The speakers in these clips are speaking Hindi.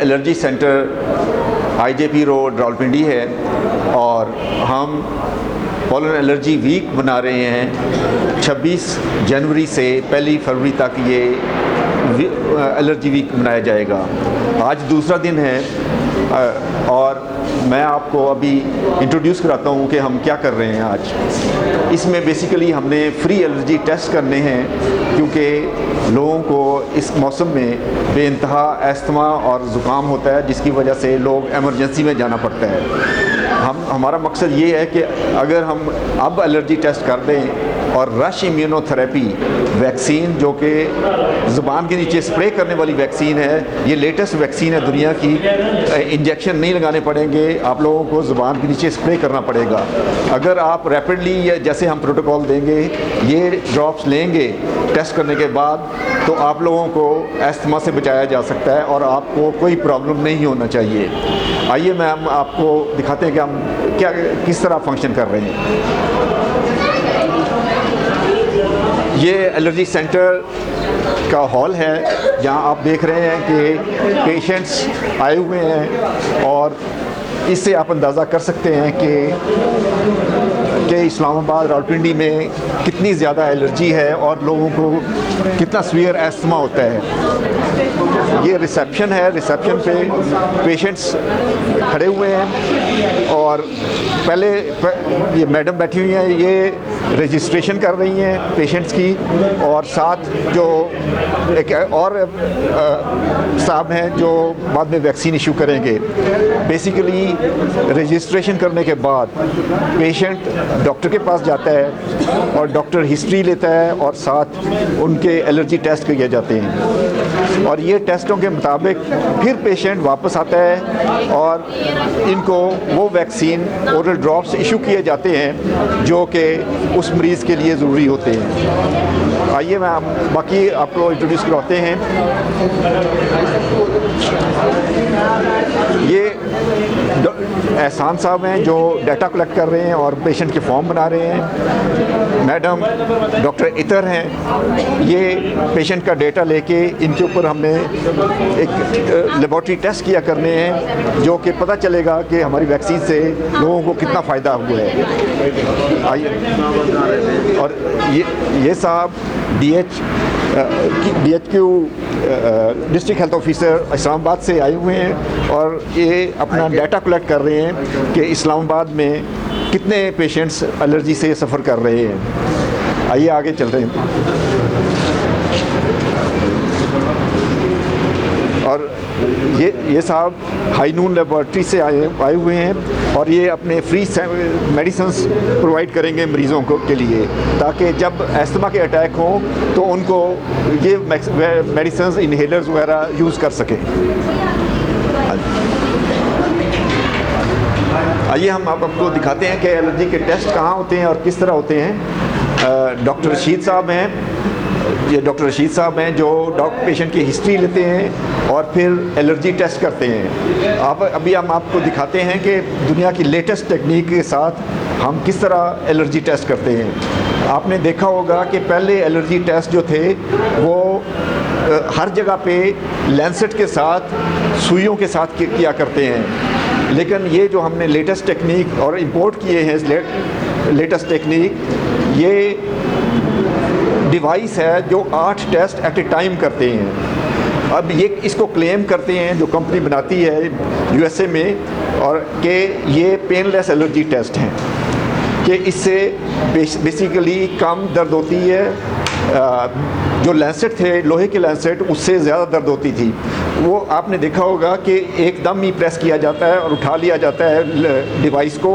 Allergy centre IJP road Rawalpindi है और हम पॉलन एलर्जी वीक मना रहे हैं। 26 जनवरी से 1 फरवरी तक ये एलर्जी वीक मनाया जाएगा। आज दूसरा दिन है और मैं आपको अभी इंट्रोड्यूस कराता हूँ कि हम क्या कर रहे हैं आज। इसमें बेसिकली हमने फ्री एलर्जी टेस्ट करने हैं क्योंकि लोगों को इस मौसम में बेइंतहा अस्थमा और ज़ुकाम होता है, जिसकी वजह से लोग एमरजेंसी में जाना पड़ता है। हमारा मकसद ये है कि अगर हम अब एलर्जी टेस्ट कर दें और रश इम्यूनोथेरेपी वैक्सीन जो कि ज़ुबान के नीचे स्प्रे करने वाली वैक्सीन है, ये लेटेस्ट वैक्सीन है दुनिया की। इंजेक्शन नहीं लगाने पड़ेंगे, आप लोगों को ज़ुबान के नीचे स्प्रे करना पड़ेगा। अगर आप रैपिडली या जैसे हम प्रोटोकॉल देंगे ये ड्रॉप्स लेंगे टेस्ट करने के बाद, तो आप लोगों को अस्थमा से बचाया जा सकता है और आपको कोई प्रॉब्लम नहीं होना चाहिए। आइए मैम आपको दिखाते हैं कि हम क्या किस तरह फंक्शन कर रहे हैं। ये एलर्जी सेंटर का हॉल है जहां आप देख रहे हैं कि पेशेंट्स आए हुए हैं और इससे आप अंदाज़ा कर सकते हैं कि इस्लामाबाद रावलपिंडी में कितनी ज़्यादा एलर्जी है और लोगों को कितना सीवियर अस्थमा होता है। ये रिसेप्शन है, रिसेप्शन पे पेशेंट्स खड़े हुए हैं और पहले ये मैडम बैठी हुई हैं, ये रजिस्ट्रेशन कर रही हैं पेशेंट्स की और साथ जो एक और साहब हैं जो बाद में वैक्सीन इशू करेंगे। बेसिकली रजिस्ट्रेशन करने के बाद पेशेंट डॉक्टर के पास जाता है और डॉक्टर हिस्ट्री लेता है और साथ उनके एलर्जी टेस्ट किए जाते हैं और ये टेस्टों के मुताबिक फिर पेशेंट वापस आता है और इनको वो वैक्सीन ओरल ड्रॉप्स इशू किए जाते हैं जो कि उस मरीज़ के लिए ज़रूरी होते हैं। आइए मैं बाकी आपको इंट्रोड्यूस करवाते हैं। ये एहसान साहब हैं जो डाटा कलेक्ट कर रहे हैं और पेशेंट के फॉर्म बना रहे हैं। मैडम डॉक्टर इतर हैं, ये पेशेंट का डेटा लेके इनके ऊपर हमने एक लेबॉर्ट्री टेस्ट किया करने हैं जो कि पता चलेगा कि हमारी वैक्सीन से लोगों को कितना फ़ायदा हुआ है। और ये साहब DHQ district health officer Islamabad से आए हुए हैं और ये अपना डाटा कलेक्ट कर रहे हैं कि इस्लामाबाद में कितने पेशेंट्स एलर्जी से सफ़र कर रहे हैं। आइए आगे चल रहे हैं। और ये साहब हाई नून लेबॉर्ट्री से आए हुए हैं और ये अपने फ्री मेडिसिन्स प्रोवाइड करेंगे मरीज़ों को के लिए, ताकि जब अस्थमा के अटैक हों तो उनको ये मेडिसिन्स इनहेलर्स वगैरह यूज़ कर सकें। आइए हम आपको दिखाते हैं कि एलर्जी के टेस्ट कहाँ होते हैं और किस तरह होते हैं। डॉक्टर रशीद साहब हैं, ये डॉक्टर रशीद साहब हैं जो पेशेंट की हिस्ट्री लेते हैं और फिर एलर्जी टेस्ट करते हैं। अभी हम आपको दिखाते हैं कि दुनिया की लेटेस्ट टेक्निक के साथ हम किस तरह एलर्जी टेस्ट करते हैं। आपने देखा होगा कि पहले एलर्जी टेस्ट जो थे वो हर जगह पे लैंसेट के साथ सुइयों के साथ किया करते हैं, लेकिन ये जो हमने लेटेस्ट टेक्निक और इंपोर्ट किए हैं लेटेस्ट टेक्निक, ये डिवाइस है जो 8 टेस्ट एट ए टाइम करते हैं। अब ये इसको क्लेम करते हैं जो कंपनी बनाती है USA में और कि ये पेनलेस एलर्जी टेस्ट हैं कि इससे बेसिकली कम दर्द होती है। जो लैंसेट थे लोहे के लैंसेट उससे ज़्यादा दर्द होती थी। वो आपने देखा होगा कि एकदम ही प्रेस किया जाता है और उठा लिया जाता है डिवाइस को,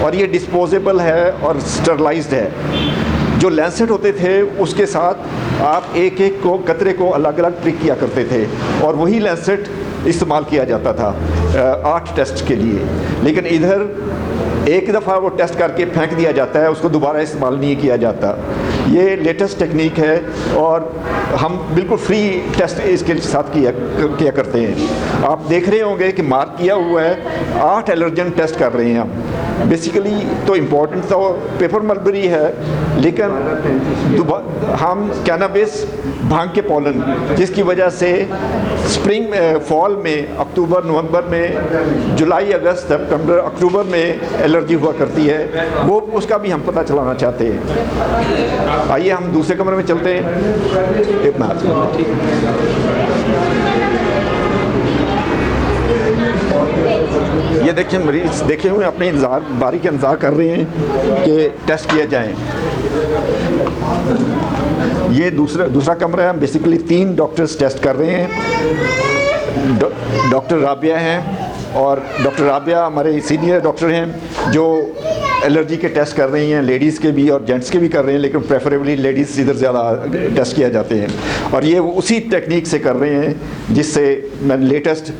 और ये डिस्पोजेबल है और स्टरलाइज्ड है। जो लैंसेट होते थे उसके साथ आप एक एक को कतरे को अलग अलग ट्रिक किया करते थे और वही लैंसेट इस्तेमाल किया जाता था 8 टेस्ट के लिए। लेकिन इधर एक दफ़ा वो टेस्ट करके फेंक दिया जाता है, उसको दोबारा इस्तेमाल नहीं किया जाता। ये लेटेस्ट टेक्निक है और हम बिल्कुल फ्री टेस्ट इसके साथ किया करते हैं। आप देख रहे होंगे कि मार्क किया हुआ है 8 एलर्जन टेस्ट कर रहे हैं हम। बेसिकली तो इम्पोर्टेंट तो पेपर मलबरी है, लेकिन हम कैनाबिस भांग के पॉलन जिसकी वजह से स्प्रिंग में, फॉल में, अक्टूबर नवंबर में, जुलाई अगस्त सितंबर अक्टूबर में एलर्जी हुआ करती है, वो उसका भी हम पता चलाना चाहते हैं। आइए हम दूसरे कमरे में चलते हैं। ये देखिए मरीज देखे हुए अपने बारी के इंतज़ार कर रहे हैं कि टेस्ट किए जाएं। ये दूसरा कमरा है। बेसिकली 3 डॉक्टर्स टेस्ट कर रहे हैं। डॉक्टर राबिया हैं और डॉक्टर राबिया हमारे सीनियर डॉक्टर हैं जो एलर्जी के टेस्ट कर रही हैं, लेडीज़ के भी और जेंट्स के भी कर रहे हैं, लेकिन प्रेफरेबली लेडीज़ इधर ज़्यादा टेस्ट किया जाते हैं। और ये उसी टेक्निक से कर रहे हैं जिससे लेटेस्ट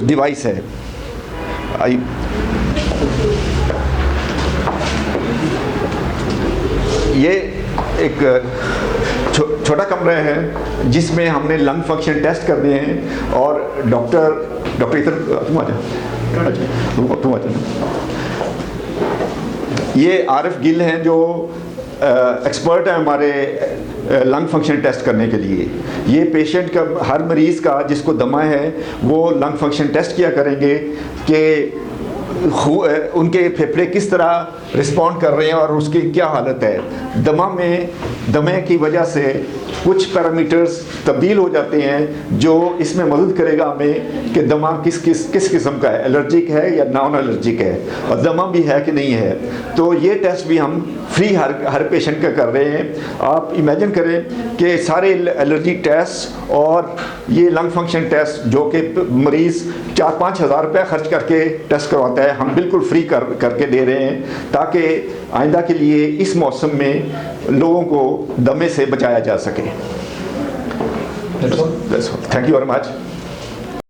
डिवाइस है। ये एक छोटा कमरा है जिसमें हमने लंग फंक्शन टेस्ट करने हैं और डॉक्टर इधर तुम आ जा। ये आरिफ गिल हैं जो एक्सपर्ट हैं हमारे लंग फंक्शन टेस्ट करने के लिए। ये पेशेंट का, हर मरीज़ का जिसको दमा है वो लंग फंक्शन टेस्ट किया करेंगे कि उनके फेफड़े किस तरह रिस्पॉन्ड कर रहे हैं और उसकी क्या हालत है। दमे की वजह से कुछ पैरामीटर्स तब्दील हो जाते हैं जो इसमें मदद करेगा हमें कि दमा किस किस्म का है, एलर्जिक है या नॉन एलर्जिक है और दमा भी है कि नहीं है। तो ये टेस्ट भी हम फ्री हर पेशेंट का कर रहे हैं। आप इमेजिन करें कि सारे एलर्जी टेस्ट और ये लंग फंक्शन टेस्ट जो कि मरीज़ 4-5 हज़ार रुपये खर्च करके टेस्ट करवाता है, हम बिल्कुल फ्री करके दे रहे हैं ताकि आइंदा के लिए इस मौसम में लोगों को दमे से बचाया जा सके। Thank you very much.